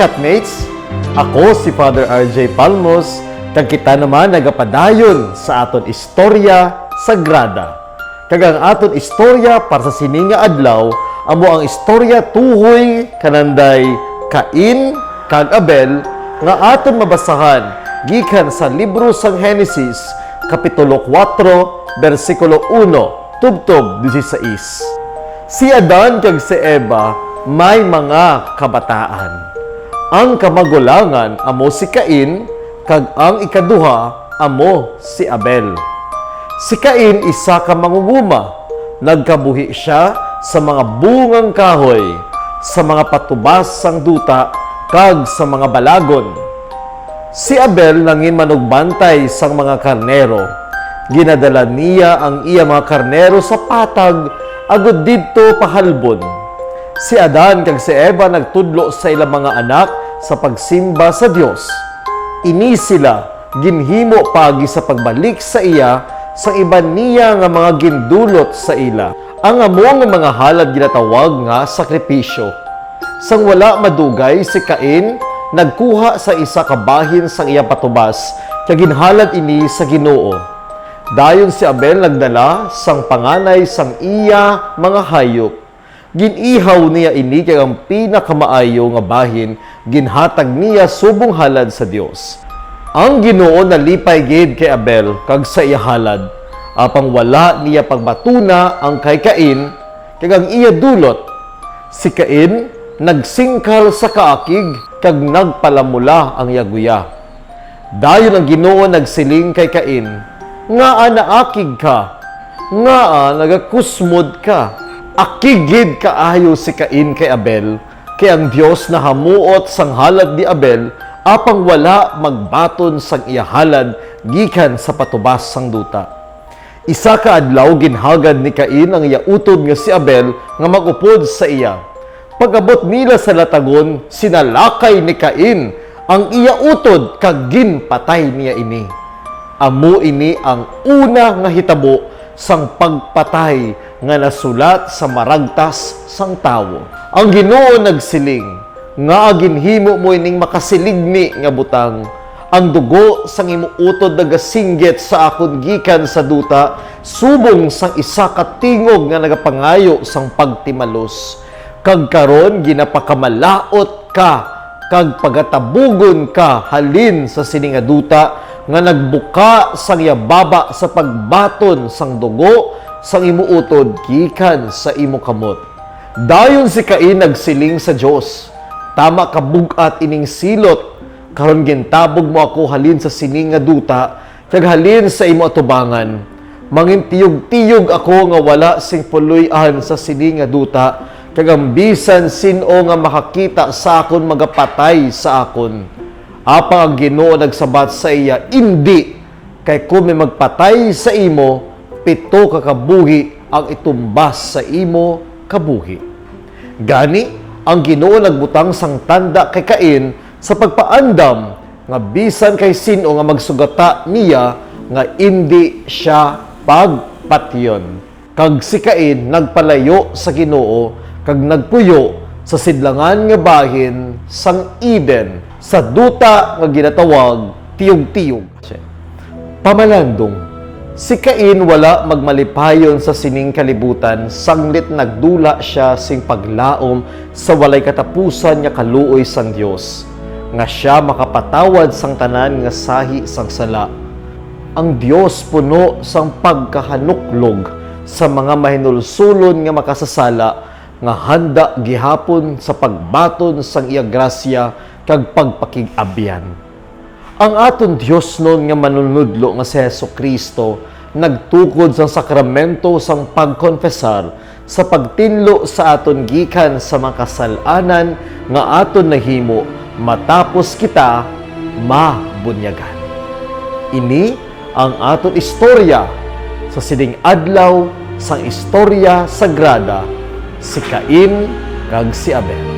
Katmates, ako si Father RJ Palmos, kag kita naman nagapadayon sa aton istorya sagrada. Kag ang aton istorya para sa sininga adlaw, amo ang istorya tuhoy kananday Cain kag Abel nga aton mabasahan gikan sa libro sang Henesis, kapitulo 4, bersikulo 1, tubtob 16. Si Adan kag si Eva may mga kabataan. Ang kamagulangan amo si Cain, kag ang ikaduha amo si Abel. Si Cain isa ka mangunguma, nagkabuhi siya sa mga bungang kahoy, sa mga patubas sang duta, kag sa mga balagon. Si Abel nangin manugbantay sang mga karnero. Ginadala niya ang iya mga karnero sa patag, agud didto pahalbon. Si Adan kag si Eva nagtudlo sa ilang mga anak sa pagsimba sa Dios. Ini sila ginhimo pagi sa pagbalik sa iya sa iban niya nga mga gindulot sa ila. Ang amo nga mga halad ginatawag nga sakripisyo. Sang wala madugay si Cain nagkuha sa isa ka bahin sang iya patubas kag ginhalad ini sa Ginoo. Dayon si Abel nagdala sang panganay sang iya mga hayop. Ginihaw niya ini kay ang pinakamaayo nga bahin, ginhatag niya subong halad sa Dios. Ang Ginoo nalipay gid kay Abel kag sa iya halad, apang wala niya pagbatuna ang kay Cain kag ang iya dulot. Si Cain nagsingkal sa kaakig kag nagpalamula ang yaguya. Dayon ang Ginoo nagsiling kay Cain, "Ngaa naakig ka? Ngaa nagakusmod ka?" Akigid kaayo si Cain kay Abel, kay ang Dios na hamuot sang halad ni Abel, apang wala magbaton sang iya halad gikan sa patubas sang duta. Isa ka adlaw ginhagad ni Cain ang iya utod nga si Abel nga magupod sa iya. Pag-abot nila sa latagon, sinalakay ni Cain ang iya utod kag ginpatay niya ini. Amo ini ang una nga hitabo sang pagpatay nga nasulat sa maragtas sang tawo. Ang Ginoo nagsiling, nga ginhimo mo ining makasiligni nga butang. Ang dugo sang imo utod nagasinggit sa akon gikan sa duta, subong sang isa ka tingog nga nagapangayo sang pagtimalos. Kag karon ginapakamalaot ka, kag pagatabugon ka halin sa sining nga duta, nga nagbuka sang yababa sa pagbaton sang dugo sang imo utod gikan sa imo kamot. Dayon si Cain nagsiling sa Dios, "Tama ka bugat ining silot, karon gintabog mo ako halin sa sining nga duta kag halin sa imo atubangan. Mangin tiyog-tiyog ako nga wala sing puloy-an sa sining nga duta, kag ang bisan sin-o nga makakita sa akon magapatay sa akon." Apang ang Ginoo nagsabat sa iya, "Indi, kay kung may magpatay sa imo, 7 ka kabuhi ang itumbas sa imo kabuhi." Gani, ang Ginoo nagbutang sang tanda kay Cain sa pagpaandam nga bisan kay sin-o nga magsugata niya nga indi siya pagpatyon. Kag si Cain nagpalayo sa Ginoo kag nagpuyo sa sidlangan nga bahin sang Eden, sa duta nga ginatawag tiyog-tiyog. Pamalandong, si Cain wala magmalipayon sa sining kalibutan, sanglit nagdula siya sing paglaom sa walay katapusan nga kaluoy sang Dios, nga siya makapatawad sang tanan nga sahi sang sala. Ang Dios puno sang pagkahanuklog sa mga mahinulsulon nga makasasala, nga handa gihapon sa pagbaton sang iya grasya kag pagpakig-abyan. Ang aton Dios nun nga manunudlo nga si Jesucristo nagtukod sa sakramento sang pagkonfesar sa pagtinlo sa aton gikan sa mga kasalanan nga aton nahimo matapos kita mabunyagan. Ini ang aton istorya sa sining adlaw sang istorya sagrada, si Cain kag si Abel.